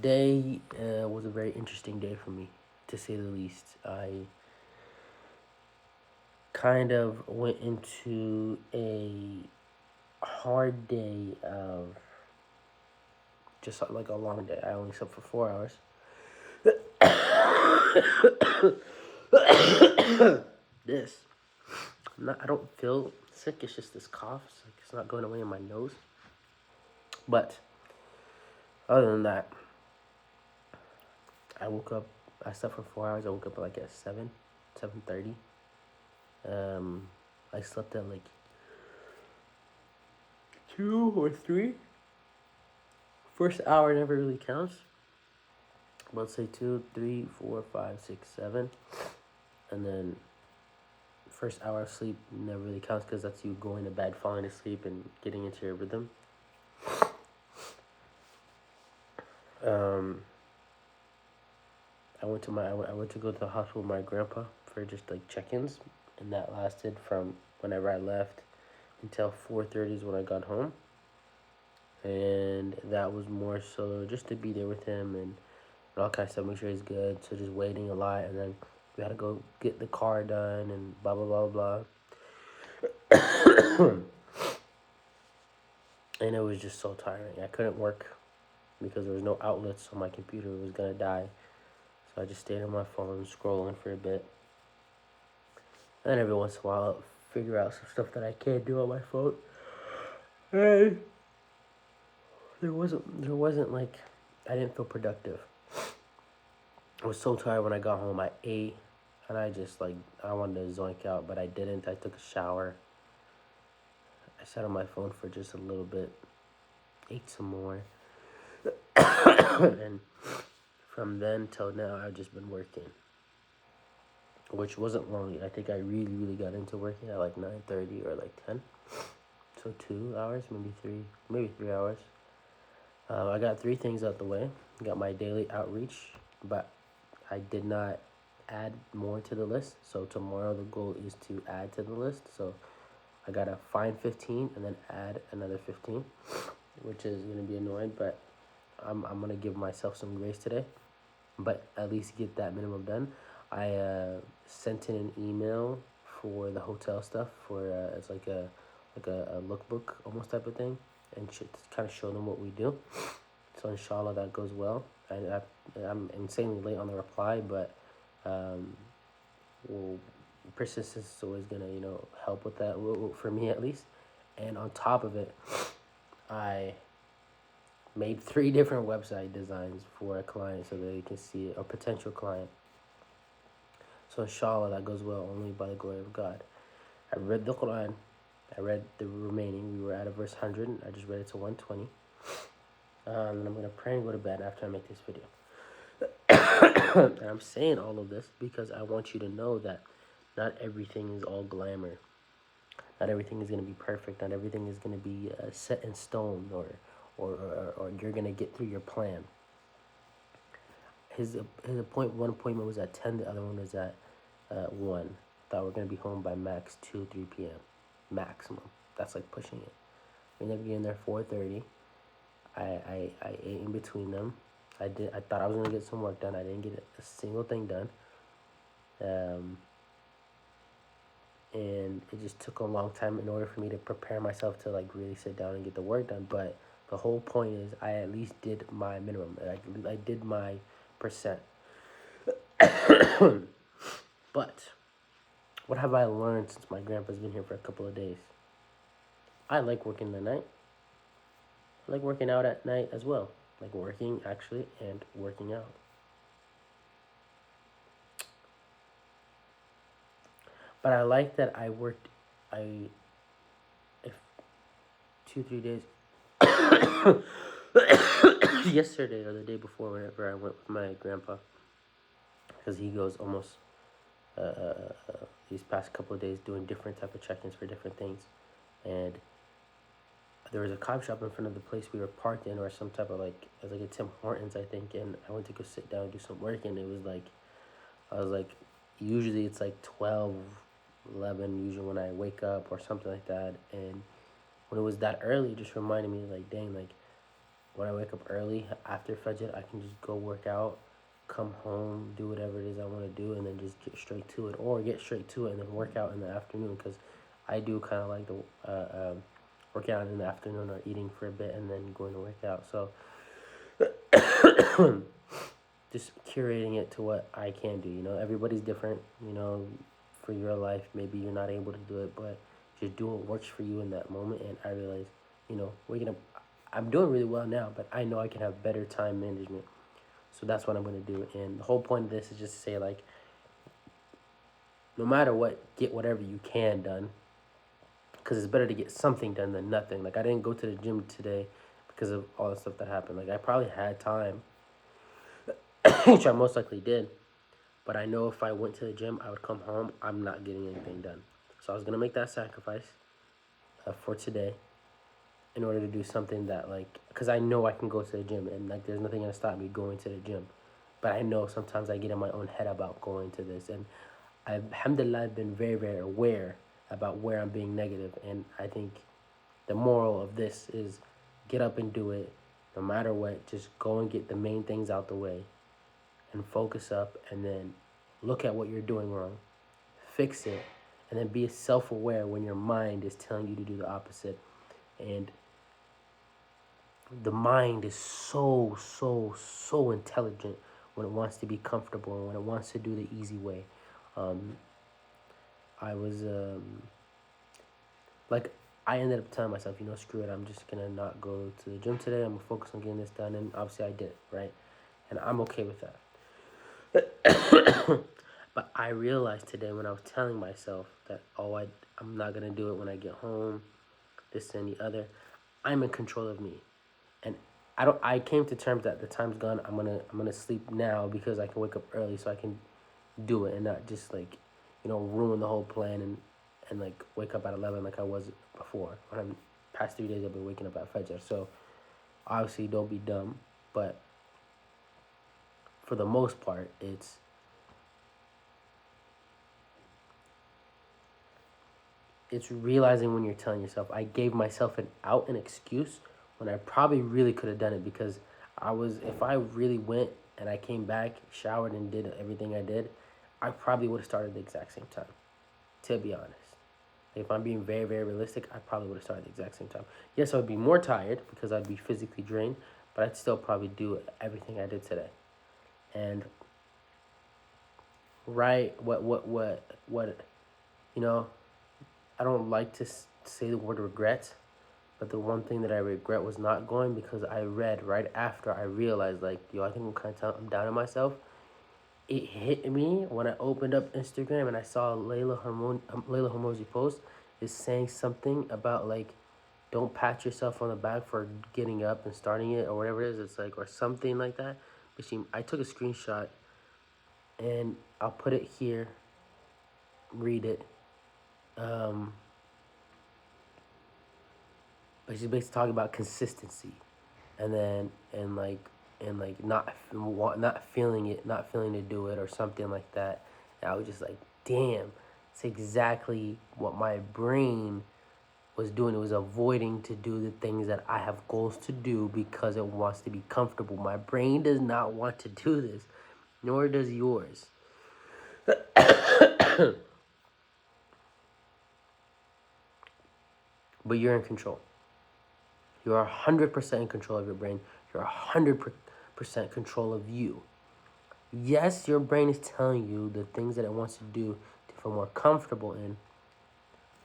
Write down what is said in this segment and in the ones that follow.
Today was a very interesting day for me, to say the least. I kind of went into a hard day of just like a long day. I only slept for 4 hours. This, I don't feel sick. It's just this cough. It's not going away in my nose. But other than that, I woke up. I slept for 4 hours. I woke up like at 7:30. Um, I slept at like 2 or 3. First hour never really counts. Let's say 2, 3, 4, 5, 6, 7, and then first hour of sleep never really counts because that's you going to bed, falling asleep, and getting into your rhythm. Um, I went to go to the hospital with my grandpa for just like check-ins, and that lasted from whenever I left until 4:30 is when I got home, and that was more so just to be there with him and all kinds of stuff, make sure he's good. So just waiting a lot, and then we had to go get the car done and blah blah blah blah. And it was just so tiring. I couldn't work because there was no outlets, so my computer was gonna die. So I just stayed on my phone scrolling for a bit, and every once in a while I'll figure out some stuff that I can't do on my phone. And there wasn't like I didn't feel productive. I was so tired when I got home. I ate, and I just like I wanted to zoink out, but I didn't. I took a shower. I sat on my phone for just a little bit, ate some more, and from then till now, I've just been working, which wasn't long. I think I really got into working at like 9:30 or like 10. So 2 hours, maybe 3 hours. I got 3 things out the way. Got my daily outreach, but I did not add more to the list. So tomorrow the goal is to add to the list. So I gotta find 15 and then add another 15, which is gonna be annoying, but I'm gonna give myself some grace today, but at least get that minimum done. I sent in an email for the hotel stuff for it's like a lookbook almost type of thing, and should kind of show them what we do. So inshallah that goes well. I'm insanely late on the reply, but um, well, persistence is always gonna help with that for me at least. And on top of it, I made 3 different website designs for a client so that you can see it, a potential client. So inshallah that goes well only by the glory of God. I read the Quran. I read the remaining. We were at a verse 100. I just read it to 120. And I'm going to pray and go to bed after I make this video. And I'm saying all of this because I want you to know that not everything is all glamour. Not everything is going to be perfect. Not everything is going to be set in stone or you're going to get through your plan. His one appointment was at 10. The other one was at 1. Thought we're going to be home by max 2-3 p.m. Maximum. That's like pushing it. We ended up getting there 4:30. I ate in between them. I thought I was gonna get some work done. I didn't get a single thing done. And it just took a long time in order for me to prepare myself to like really sit down and get the work done. But the whole point is I at least did my minimum. I did my percent. But what have I learned since my grandpa's been here for a couple of days? I like working the night. I like working out at night as well. Like working actually and working out. But I like that if 2-3 days yesterday or the day before whenever I went with my grandpa, because he goes almost these past couple of days doing different type of check-ins for different things, and there was a coffee shop in front of the place we were parked in, or some type of like it was like a Tim Hortons I think, and I went to go sit down and do some work, and it was like I was like usually it's like 12, 11 usually when I wake up or something like that, and when it was that early it just reminded me like dang, like when I wake up early after Fajr, I can just go work out, come home, do whatever it is I want to do, and then just get straight to it, or get straight to it and then work out in the afternoon, because I do kind of like the work out in the afternoon or eating for a bit and then going to work out. So just curating it to what I can do. Everybody's different. For your life, maybe you're not able to do it, but just do what works for you in that moment. And I realize, waking up, I'm doing really well now, but I know I can have better time management. So that's what I'm going to do. And the whole point of this is just to say, like, no matter what, get whatever you can done, because it's better to get something done than nothing. Like, I didn't go to the gym today because of all the stuff that happened. Like, I probably had time, which I most likely did, but I know if I went to the gym, I would come home, I'm not getting anything done. So I was going to make that sacrifice for today in order to do something that, like, because I know I can go to the gym, and, like, there's nothing going to stop me going to the gym. But I know sometimes I get in my own head about going to this, and alhamdulillah, I've been very, very aware about where I'm being negative. And I think the moral of this is get up and do it no matter what. Just go and get the main things out the way and focus up, and then look at what you're doing wrong, fix it, and then be self-aware when your mind is telling you to do the opposite. And the mind is so, so, so intelligent when it wants to be comfortable and when it wants to do the easy way. I was like, I ended up telling myself, screw it, I'm just gonna not go to the gym today. I'm gonna focus on getting this done, and obviously I did, right? And I'm okay with that. But I realized today when I was telling myself that, I'm not gonna do it when I get home, this and the other. I'm in control of me, and I came to terms that the time's gone. I'm gonna sleep now because I can wake up early, so I can do it and not just, like, ruin the whole plan and like wake up at 11 like I was before. When I'm past 3 days, I've been waking up at Fajr. So obviously, don't be dumb, but for the most part, it's realizing when you're telling yourself. I gave myself an excuse when I probably really could have done it, because if I really went and I came back, showered, and did everything I did, I probably would have started the exact same time, to be honest. If I'm being very, very realistic, I probably would have started the exact same time. Yes, I would be more tired because I'd be physically drained, but I'd still probably do everything I did today. And I don't like to say the word regret, but the one thing that I regret was not going, because I read right after I realized, like, I think I'm down on myself. It hit me when I opened up Instagram and I saw Layla Hormozi post is saying something about, like, don't pat yourself on the back for getting up and starting it, or whatever it is. It's like, or something like that. But I took a screenshot and I'll put it here. Read it. But she's basically talking about consistency, and not feeling it, not feeling to do it, or something like that. And I was just like, damn, it's exactly what my brain was doing. It was avoiding to do the things that I have goals to do because it wants to be comfortable. My brain does not want to do this, nor does yours. But you're in control. You're 100% in control of your brain. You're 100% control of you. Yes, your brain is telling you the things that it wants to do to feel more comfortable in,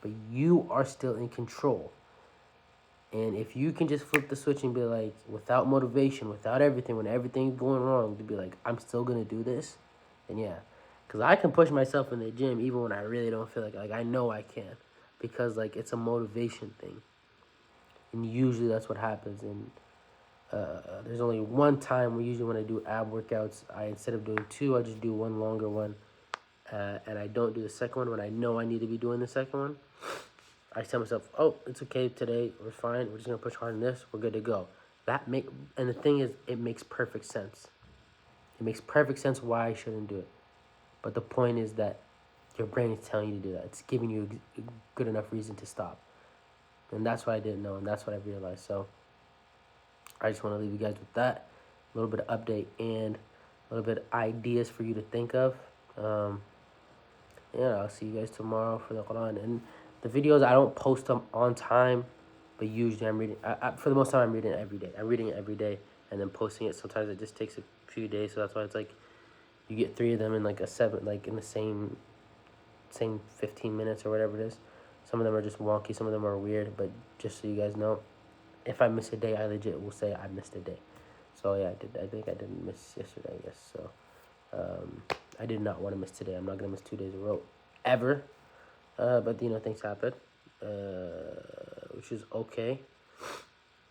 but you are still in control. And if you can just flip the switch and be like, without motivation, without everything, when everything's going wrong, to be like, I'm still going to do this, then yeah. Because I can push myself in the gym even when I really don't feel like I know I can. Because, like, it's a motivation thing. And usually that's what happens. And there's only one time usually when I do ab workouts, instead of doing two, I just do one longer one. And I don't do the second one when I know I need to be doing the second one. I tell myself, oh, it's okay today, we're fine, we're just going to push hard on this, we're good to go. And the thing is, it makes perfect sense. It makes perfect sense why I shouldn't do it. But the point is that your brain is telling you to do that. It's giving you a good enough reason to stop. And that's what I didn't know, and that's what I realized. So I just want to leave you guys with that. A little bit of update and a little bit of ideas for you to think of. Yeah, I'll see you guys tomorrow for the Quran. And the videos, I don't post them on time, but usually I'm reading, for the most time, I'm reading it every day. I'm reading it every day and then posting it. Sometimes it just takes a few days, so that's why it's like you get 3 of them in like a 7, like in the same 15 minutes or whatever it is. Some of them are just wonky, some of them are weird, but just so you guys know, if I miss a day, I legit will say I missed a day. So yeah, I think I didn't miss yesterday, I guess. So I did not want to miss today. I'm not gonna miss 2 days in a row ever. But you know, things happen, which is okay.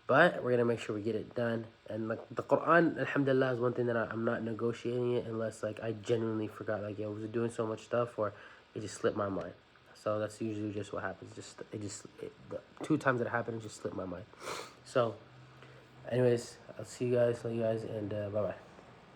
But we're gonna make sure we get it done. And like the Quran, alhamdulillah, is one thing that I'm not negotiating it unless like I genuinely forgot, like, yo, was doing so much stuff, or it just slipped my mind. So that's usually just what happens. The 2 times that it happened, it just slipped my mind. So anyways, I'll see you guys, love you guys, and bye bye.